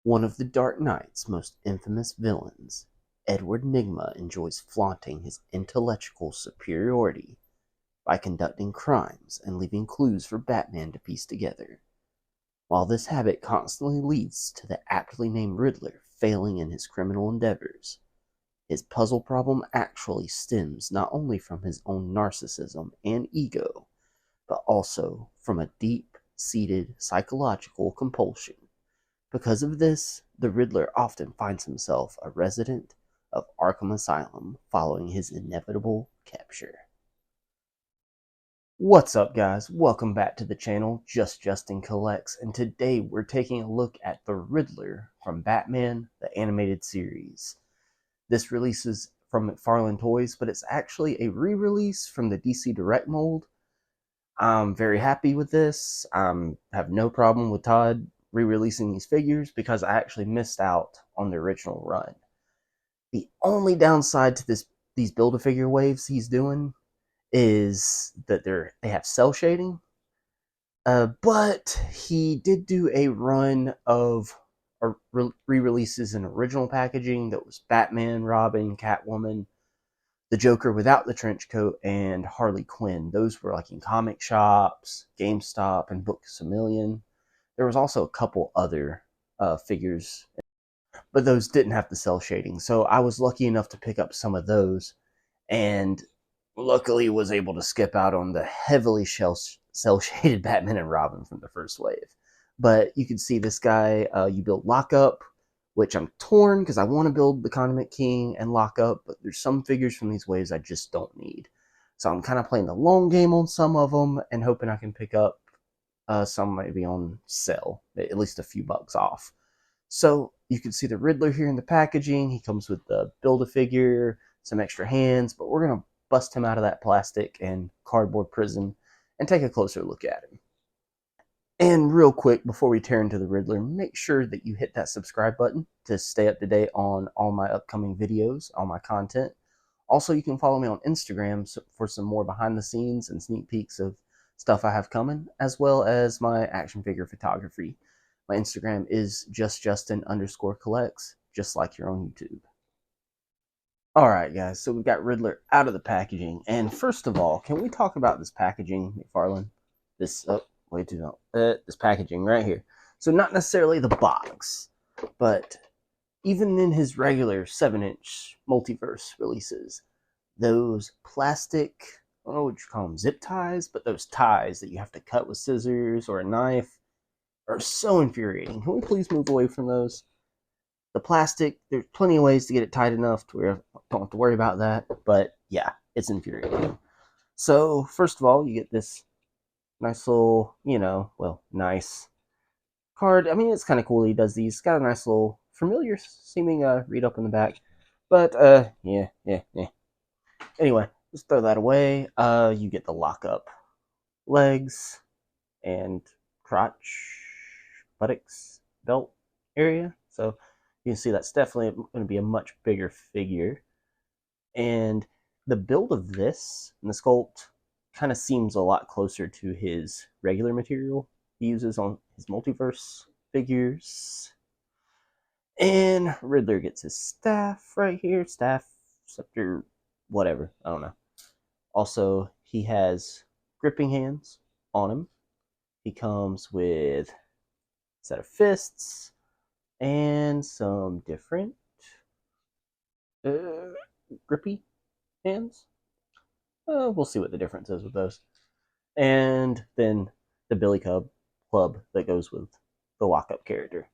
One of the Dark Knight's most infamous villains, Edward Nygma enjoys flaunting his intellectual superiority by conducting crimes and leaving clues for Batman to piece together. While this habit constantly leads to the aptly named Riddler failing in his criminal endeavors, his puzzle problem actually stems not only from his own narcissism and ego, but also from a deep-seated psychological compulsion. Because of this, the Riddler often finds himself a resident of Arkham Asylum following his inevitable capture. What's up, guys? Welcome back to the channel, Justin Collects, and today we're taking a look at the Riddler from Batman, the animated series. This releases from Mcfarlane Toys, but it's actually a re-release from the DC Direct mold. I'm very happy with this. I have no problem with Todd re-releasing these figures because I actually missed out on the original run. The only downside to these Build-A-Figure waves he's doing is that they have cell shading. But he did do a run of re-releases in original packaging that was Batman, Robin, Catwoman, the Joker without the trench coat, and Harley Quinn. Those were like in comic shops, GameStop, and Books A Million. There was also a couple other figures, but those didn't have the cell shading. So I was lucky enough to pick up some of those, and luckily was able to skip out on the heavily cell-shaded Batman and Robin from the first wave. But you can see this guy, you build Lockup, which I'm torn because I want to build the Condiment King and Lockup, but there's some figures from these waves I just don't need. So I'm kind of playing the long game on some of them and hoping I can pick up some maybe on sale, at least a few bucks off. So you can see the Riddler here in the packaging. He comes with the Build-A-Figure, some extra hands, but we're going to bust him out of that plastic and cardboard prison and take a closer look at him. And real quick, before we turn to the Riddler, make sure that you hit that subscribe button to stay up to date on all my upcoming videos, all my content. Also, you can follow me on Instagram for some more behind the scenes and sneak peeks of stuff I have coming, as well as my action figure photography. My Instagram is justjustin_collects, just like you're on YouTube. Alright, guys, so we've got Riddler out of the packaging. And first of all, can we talk about this packaging, Mcfarlane? This packaging right here. So not necessarily the box, but even in his regular 7-inch multiverse releases, those plastic, I don't know what you call them, zip ties, but those ties that you have to cut with scissors or a knife are so infuriating. Can we please move away from those? The plastic, there's plenty of ways to get it tight enough to where I don't have to worry about that, but yeah, it's infuriating. So, first of all, you get this nice little, nice card. I mean, it's kind of cool he does these. It's got a nice little familiar seeming read up in the back, but yeah. Anyway, just throw that away. You get the Lockup legs and crotch, buttocks, belt area. So you can see that's definitely going to be a much bigger figure. And the build of this and the sculpt kind of seems a lot closer to his regular material he uses on his multiverse figures. And Riddler gets his staff right here. Staff, scepter, whatever. I don't know. Also, he has gripping hands on him. He comes with a set of fists and some different grippy hands. We'll see what the difference is with those. And then the Billy Club that goes with the Lockup character.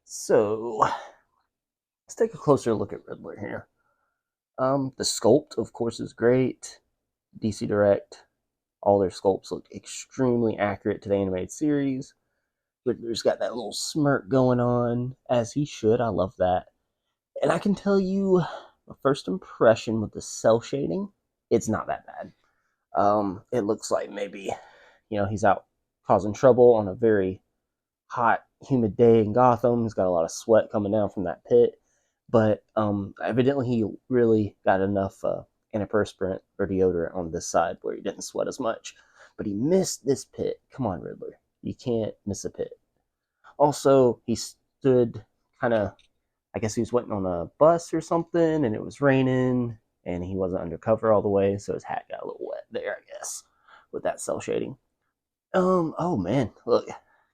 So let's take a closer look at Riddler here. The sculpt, of course, is great. DC Direct, all their sculpts look extremely accurate to the animated series. Riddler's got that little smirk going on, as he should. I love that. And I can tell you, my first impression with the cell shading, it's not that bad. It looks like maybe, he's out causing trouble on a very hot, humid day in Gotham. He's got a lot of sweat coming down from that pit. But evidently he really got enough antiperspirant or deodorant on this side where he didn't sweat as much. But he missed this pit. Come on, Riddler. You can't miss a pit. Also, he stood kind of, I guess he was waiting on a bus or something, and it was raining, and he wasn't undercover all the way, so his hat got a little wet there, I guess, with that cell shading. Oh man, look,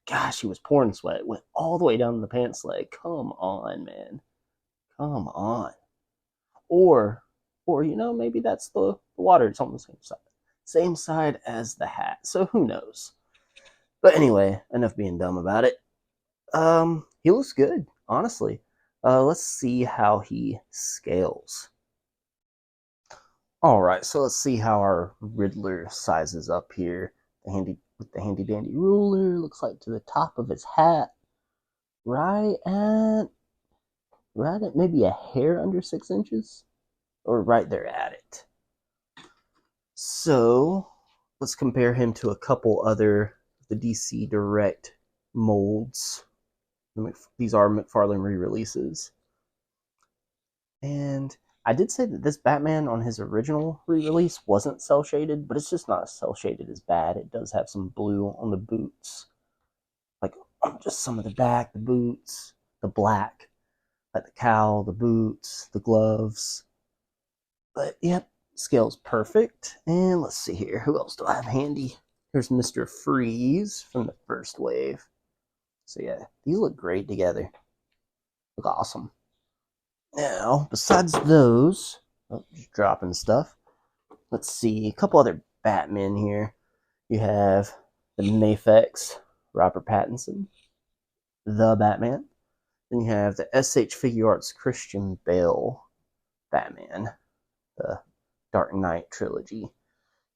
gosh, he was pouring sweat, went all the way down the pants leg. Come on, man, come on. Or, maybe that's the water. It's on the same side as the hat. So who knows? But anyway, enough being dumb about it. He looks good, honestly. Let's see how he scales. All right, so let's see how our Riddler sizes up here. With the handy dandy ruler, looks like to the top of his hat, right at maybe a hair under 6 inches, or right there at it. So let's compare him to a couple other the DC Direct molds. These are Mcfarlane re-releases. And I did say that this Batman on his original re-release wasn't cell shaded, but it's just not cell shaded as bad. It does have some blue on the boots, like just some of the back, the boots, the black, like the cowl, the boots, the gloves. But yep, scale's perfect. And let's see here, who else do I have handy? Here's Mr. Freeze from the first wave. So yeah, these look great together. Look awesome. Now, besides those, just dropping stuff. Let's see, a couple other Batmen here. You have the Mafex, Robert Pattinson, the Batman. Then you have the SH Figure Arts Christian Bale Batman, the Dark Knight trilogy.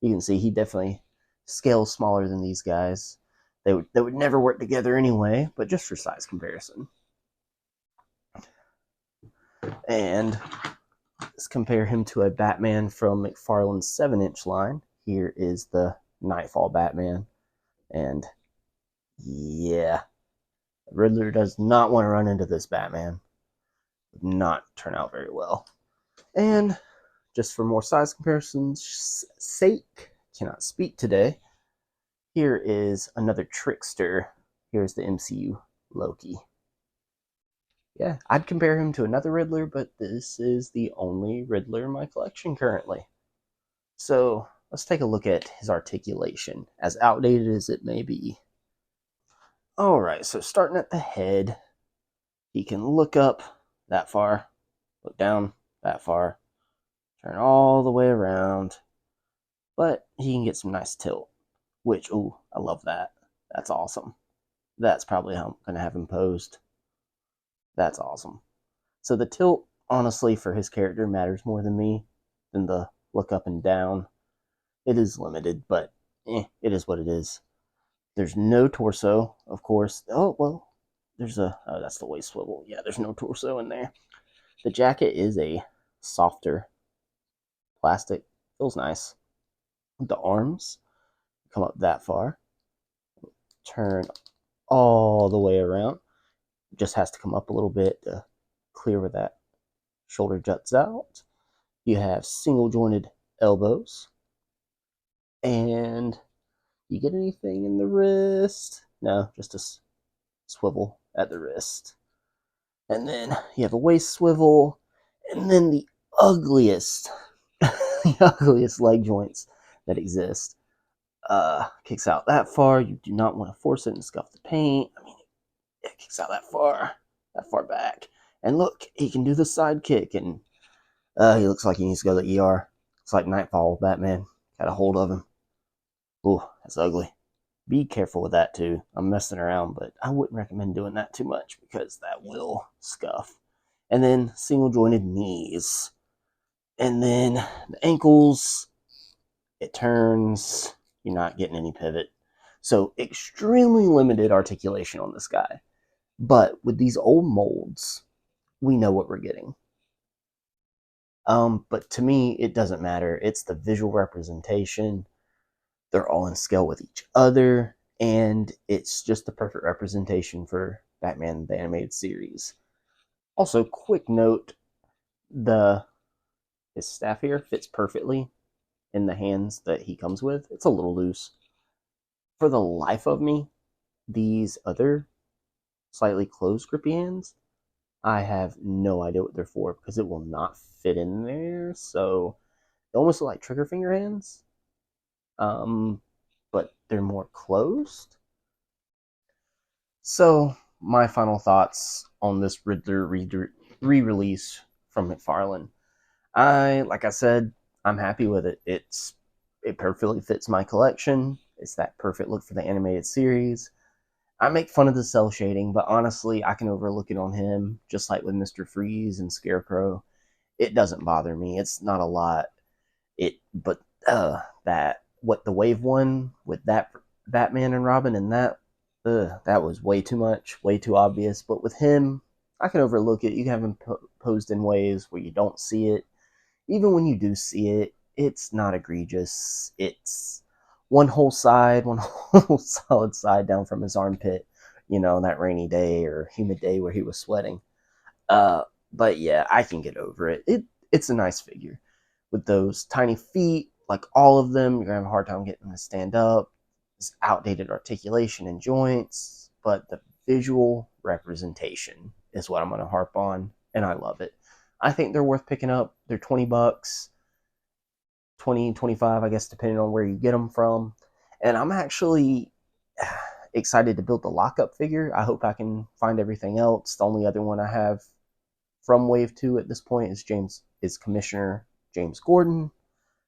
You can see he definitely scales smaller than these guys. They would never work together anyway, but just for size comparison. And let's compare him to a Batman from McFarlane's 7-inch line. Here is the Nightfall Batman. And yeah, Riddler does not want to run into this Batman. Would not turn out very well. And just for more size comparisons' sake, cannot speak today. Here is another trickster. Here's the MCU Loki. Yeah, I'd compare him to another Riddler, but this is the only Riddler in my collection currently. So let's take a look at his articulation, as outdated as it may be. Alright, so starting at the head, he can look up that far, look down that far, turn all the way around, but he can get some nice tilt, which, ooh, I love that. That's awesome. That's probably how I'm going to have him posed. That's awesome. So the tilt, honestly, for his character matters more than me than the look up and down. It is limited, but it is what it is. There's no torso, of course. Oh, well, there's that's the waist swivel. Yeah, there's no torso in there. The jacket is a softer plastic. Feels nice. The arms come up that far. Turn all the way around. Just has to come up a little bit to clear where that shoulder juts out. You have single jointed elbows. And you get anything in the wrist? No, just a swivel at the wrist. And then you have a waist swivel. And then the ugliest, the ugliest leg joints that exist. Kicks out that far. You do not want to force it and scuff the paint. I mean, it kicks out that far back. And look, he can do the side kick, and he looks like he needs to go to the ER. It's like Nightfall Batman. Got a hold of him. Ooh, that's ugly. Be careful with that too. I'm messing around, but I wouldn't recommend doing that too much because that will scuff. And then single jointed knees. And then the ankles, it turns. You're not getting any pivot. So extremely limited articulation on this guy. But with these old molds, we know what we're getting. But to me, it doesn't matter. It's the visual representation. They're all in scale with each other, and it's just the perfect representation for Batman the Animated Series. Also, quick note, his staff here fits perfectly in the hands that he comes with. It's a little loose. For the life of me, these other slightly closed grippy hands I have no idea what they're for because it will not fit in there. So they almost look like trigger finger hands, but they're more closed. So my final thoughts on this Riddler re-release from Mcfarlane. Like I said, I'm happy with it. It perfectly fits my collection. It's that perfect look for the animated series. I make fun of the cell shading, but honestly, I can overlook it on him, just like with Mr. Freeze and Scarecrow. It doesn't bother me. It's not a lot. But that what the Wave one with that Batman and Robin and that was way too much, way too obvious. But with him, I can overlook it. You can have him posed in ways where you don't see it. Even when you do see it, it's not egregious. It's one whole side, one whole solid side down from his armpit, that rainy day or humid day where he was sweating. Uh, but yeah, I can get over it. It's a nice figure with those tiny feet, like all of them. You're gonna have a hard time getting them to stand up. It's outdated articulation and joints, but the visual representation is what I'm gonna harp on, and I love it. I think they're worth picking up. They're $20, 20, 25, I guess, depending on where you get them from. And I'm actually excited to build the lockup figure. I hope I can find everything else. The only other one I have from Wave 2 at this point is Commissioner James Gordon.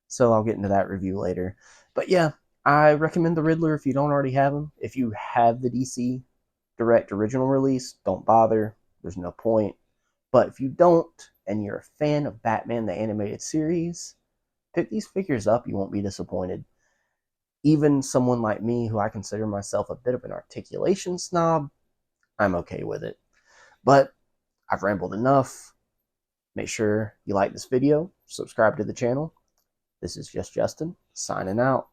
So I'll get into that review later. But yeah, I recommend the Riddler if you don't already have him. If you have the DC Direct original release, don't bother. There's no point. But if you don't, and you're a fan of Batman the Animated Series, pick these figures up. You won't be disappointed. Even someone like me, who I consider myself a bit of an articulation snob, I'm okay with it. But I've rambled enough. Make sure you like this video, subscribe to the channel. This is Just Justin, signing out.